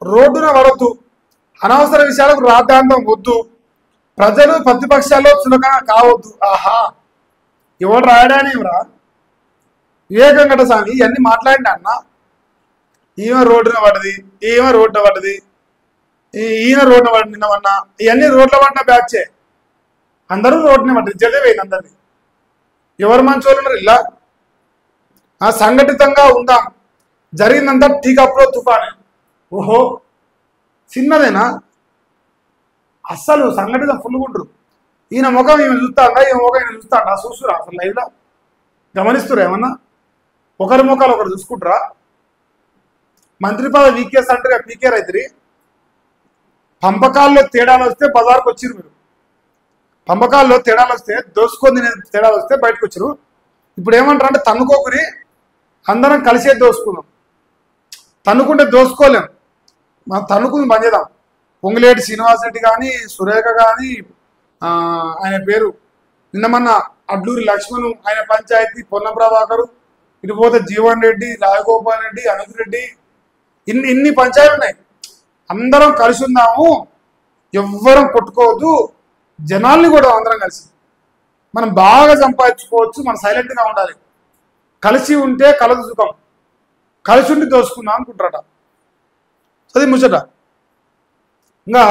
రోడ్డున పడద్దు, అనవసర విషయాలకు రాద్ధాంతం వద్దు, ప్రజలు ప్రతిపక్షాల్లో చులకన కావద్దు. ఆహా, ఎవరు రాయడానేమిరా? వివేకం గట స్వామి ఇవన్నీ మాట్లాడినా అన్న. ఈమె రోడ్డున పడ్డది, ఈమె రోడ్డున పడ్డది, ఈయన రోడ్డున పడి నిన్నమన్నా, ఇవన్నీ రోడ్ల పడిన బ్యాచే. అందరూ రోడ్డునే పడ్డది, జగవేది అందరినీ. ఎవరు మంచోళ్ళు ఉన్నారు ఇలా? సంఘటితంగా ఉందాం, జరిగిందంతా టీకప్లో తుఫానే. ఓహో, చిన్నదేనా? అస్సలు సంఘటిత ఫుల్గుంటారు. ఈయన ముఖం ఈమె చూస్తాడా, ఈమె ముఖం ఈయన చూస్తాడా? చూస్తురా అసలు లైవ్లో? గమనిస్తురా ఏమన్నా? ఒకరి ముఖాలు ఒకరు చూసుకుంటారా? మంత్రి పదవి వీకేస్ అంటారుగా, పీకే రైతురి. పంపకాల్లో తేడాలు వస్తే బజార్కి వచ్చిరు మీరు. పంపకాల్లో తేడాలు వస్తే, దోసుకొని తేడాలు వస్తే బయటకు వచ్చారు. ఇప్పుడు ఏమంటారు అంటే తన్నుకోకురి, అందరం కలిసే దోసుకుందాం. తన్నుకుంటే దోసుకోలేం, మనం తన్నుకుని బంద్ చేద్దాం. పొంగులేటి శ్రీనివాసరెడ్డి కానీ, సురేఖ కానీ, ఆయన పేరు నిన్నమన్న అడ్లూరి లక్ష్మణ్, ఆయన పంచాయతీ పొన్న ప్రభాకరు, ఇటు పోతే జీవన్ రెడ్డి, రాజగోపాల్ రెడ్డి, అనంత్ రెడ్డి, ఇన్ని పంచాయతీలు ఉన్నాయి. అందరం కలిసి ఉందాము, ఎవ్వరం కొట్టుకోవద్దు, జనాల్ని కూడా అందరం కలిసి మనం బాగా సంపాదించుకోవచ్చు. మనం సైలెంట్గా ఉండాలి. కలిసి ఉంటే కలదు సుఖం, కలిసి ఉండి దోసుకుందాం అనుకుంటారట. అది ముచ్చట. ఇంకా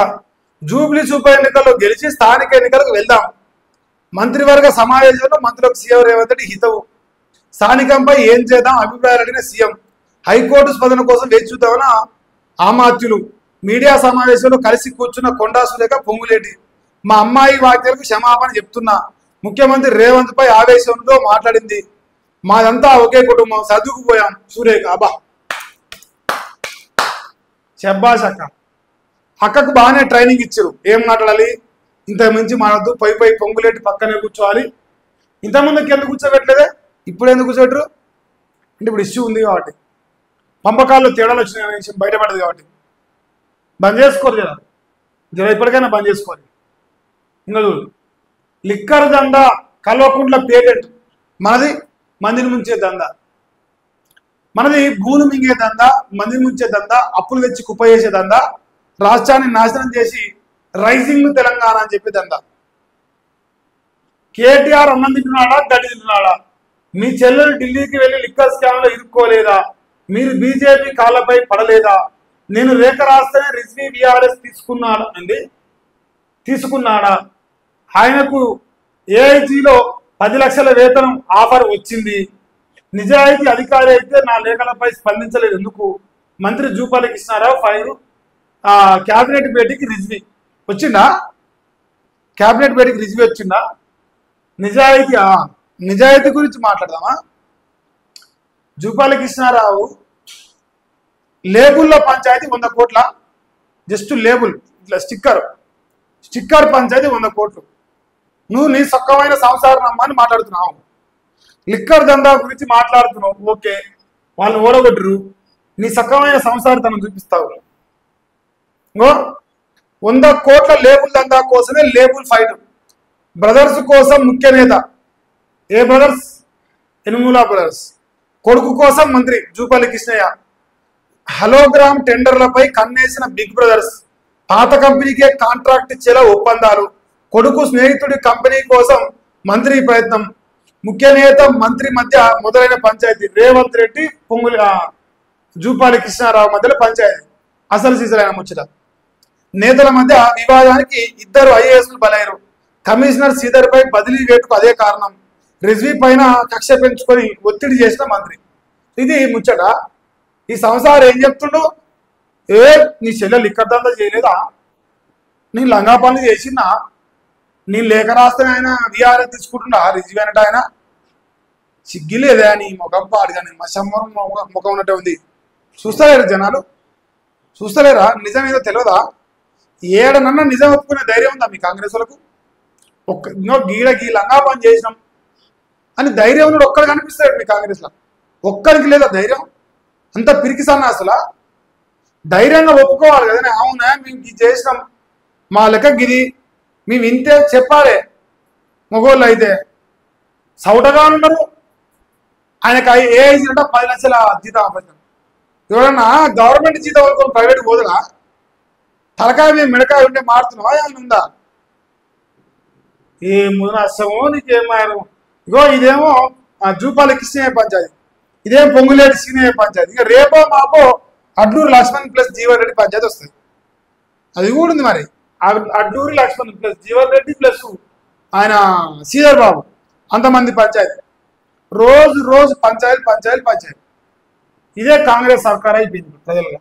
జూబ్లీ ఉప ఎన్నికల్లో గెలిచి స్థానిక ఎన్నికలకు వెళ్దాం. మంత్రివర్గ సమావేశంలో మంత్రులకు సీఎం రేవంత్ రెడ్డి హితవు. స్థానికంపై ఏం చేద్దాం అభిప్రాయాలు అడిగిన సీఎం. హైకోర్టు స్పందన కోసం వేచి చూద్దామన్న ఆమాత్యులు. మీడియా సమావేశంలో కలిసి కూర్చున్న కొండా సురేఖ, పొంగులేటి. మా అమ్మాయి వ్యాఖ్యలకు క్షమాపణ చెప్తున్నా. ముఖ్యమంత్రి రేవంత్ పై ఆవేశంతో మాట్లాడింది. మాదంతా ఒకే కుటుంబం, సర్దుకుపోయాం. సురేఖ అబ్బా, శబ్బాష్ అక్క. అక్కకు బాగానే ట్రైనింగ్ ఇచ్చారు. ఏం మాట్లాడాలి, ఇంత మించి మాట్లాడద్దు, పై పొంగులేటి పక్కనే కూర్చోవాలి. ఇంతకుముందుకు ఎందుకు కూర్చోబెట్టలేదే, ఇప్పుడు ఎందుకు కూర్చోబెట్టరు అంటే ఇప్పుడు ఇష్యూ ఉంది కాబట్టి, పంపకాల్లో తేడాలు వచ్చిన విషయం బయటపడదు కాబట్టి బంద్ చేసుకోరు జర ఇప్పటికైనా బంద్ చేసుకోవాలి. ఇంకా లిక్కర్ దందా, కల్వకుంట్ల పేటెంట్ మనది, మందిని ముంచే దందా మనది, భూములు మింగే దందా, మందిని ముంచే దందా, అప్పులు తెచ్చి కుప్ప చేసే దందా, రాష్ట్రాన్ని నాశనం చేసి రైజింగ్ తెలంగాణ అని చెప్పి దందా. కేటీఆర్ అన్నం తింటున్నాడా, గడ్డి తింటున్నాడా? మీ చెల్లెలు ఢిల్లీకి వెళ్ళి లిక్కర్ స్కామ్లో ఇరుక్కోలేదా? మీరు బీజేపీ కాళ్ళపై పడలేదా? నేను రేఖ రాస్తేనే రిజ్వీ బీఆర్ఎస్ తీసుకున్నాడా? ఆయనకు ఏఐజీలో 10 లక్షల వేతనం ఆఫర్ వచ్చింది. నిజాయితీ అధికారి అయితే నా లేఖలపై స్పందించలేదు ఎందుకు? మంత్రి జూపల్లి కృష్ణారావు ఫైరు. క్యాబినెట్ భేటీకి రిజ్వీ వచ్చిందా? క్యాబినెట్ భేటీకి రిజ్వీ వచ్చిందా? నిజాయితీ గురించి మాట్లాడదామా? జూపల్లి కృష్ణారావు లేబుల్లో పంచాయతీ 100 కోట్ల, జస్ట్ లేబుల్ ఇట్లా స్టిక్కర్ పంచాయతీ 100 కోట్లు. నువ్వు నీ సొక్కమైన సంసారం నమ్మని మాట్లాడుతున్నావు. లిక్కర్ దందా గురించి మాట్లాడుతున్నావు, ఓకే, వాళ్ళని ఓడగొట్టరు, నీ సొక్కమైన సంసారతనం చూపిస్తావు. 100 కోట్ల లేబుల్ దందా కోసమే లేబుల్ ఫైట్. బ్రదర్స్ కోసం ముఖ్య నేత. ఏ బ్రదర్స్? ఎనుమూల బ్రదర్స్. కొడుకు కోసం మంత్రి జూపల్లి కృష్ణయ్య. హలోగ్రామ్ టెండర్లపై కన్నేసిన బిగ్ బ్రదర్స్. పాత కంపెనీకే కాంట్రాక్ట్ ఇచ్చేలా ఒప్పందాలు. కొడుకు స్నేహితుడి కంపెనీ కోసం మంత్రి ప్రయత్నం. ముఖ్య నేత మంత్రి మధ్య మొదలైన పంచాయతీ. రేవంత్ రెడ్డి జూపల్లి కృష్ణారావు మధ్యలో పంచాయతీ. అసలు సీసలైన ముచ్చట. నేతల మధ్య వివాదానికి 2 ఐఏఎస్లు బలయ్యారు. కమిషనర్ శ్రీధర్ పై బదిలీ వేటుకు అదే కారణం. రిజ్వీ పైన కక్ష పెంచుకొని ఒత్తిడి చేసిన మంత్రి. ఇది ముచ్చట. ఈ సంసారం ఏం చెప్తుండు? నీ చెల్లెలు లిక్కర్ దందా చేయలేదా? నీ లంగా పనులు చేసిందా? నీ లేఖ రాస్తే ఆయన విఆర్ఎస్ తీసుకుంటుండా రిజ్వీ అన్నట్టు? ఆయన సిగ్గిలేదా నీ ముఖం పాడు? కానీ మసమ్మరం ముఖం ఉన్నట్టే ఉంది. చూస్తలేరు జనాలు, చూస్తలేరా? నిజం ఏదో తెలియదా? ఏడనన్నా నిజం ఒప్పుకునే ధైర్యం ఉందా మీ కాంగ్రెస్ వాళ్ళకు? గీ లంగా పని చేసినాం అని ధైర్యం ఉన్నాడు ఒక్కడు కనిపిస్తాడు మీ కాంగ్రెస్లో? ఒక్కరికి లేదా ధైర్యం? అంత పిరికి సన్నాసులా? ధైర్యంగా ఒప్పుకోవాలి కదా, అవునా మేము ఇది చేసినాం, మా లెక్క గిది, మేము ఇంతే చెప్పాలి. మగోళ్ళు అయితే సౌటగా ఉన్నారు. ఆయనకు ఏఐజీ అంటే 10 లక్షల జీతం ఆపరేషన్. ఎవరన్నా గవర్నమెంట్ జీతం వరకు ప్రైవేట్ పోదురా? తలకాయ మీద మిడకాయ ఉంటే మారుతున్నావా ఏమైనా ఉందా? ఏ ముదనస్తమో నీకేమాయను. ఇగో ఇదేమో జూపాలి కృష్ణయ్య పంచాయతీ, ఇదేం పొంగులేటి సీనయ్య పంచాయతీ. ఇక రేపో మాపో అడ్లూరు లక్ష్మణ్ ప్లస్ జీవన్ రెడ్డి పంచాయతీ వస్తుంది. అది కూడా ఉంది మరి. అడ్లూరు లక్ష్మణ్ ప్లస్ జీవన్ రెడ్డి ప్లస్ ఆయన శ్రీధర్ బాబు, అంతమంది పంచాయతీ. రోజు రోజు పంచాయతీ పంచాయతీ పంచాయతీ. ఇదే కాంగ్రెస్ సర్కార్ అయిపోయింది ప్రజల్లో.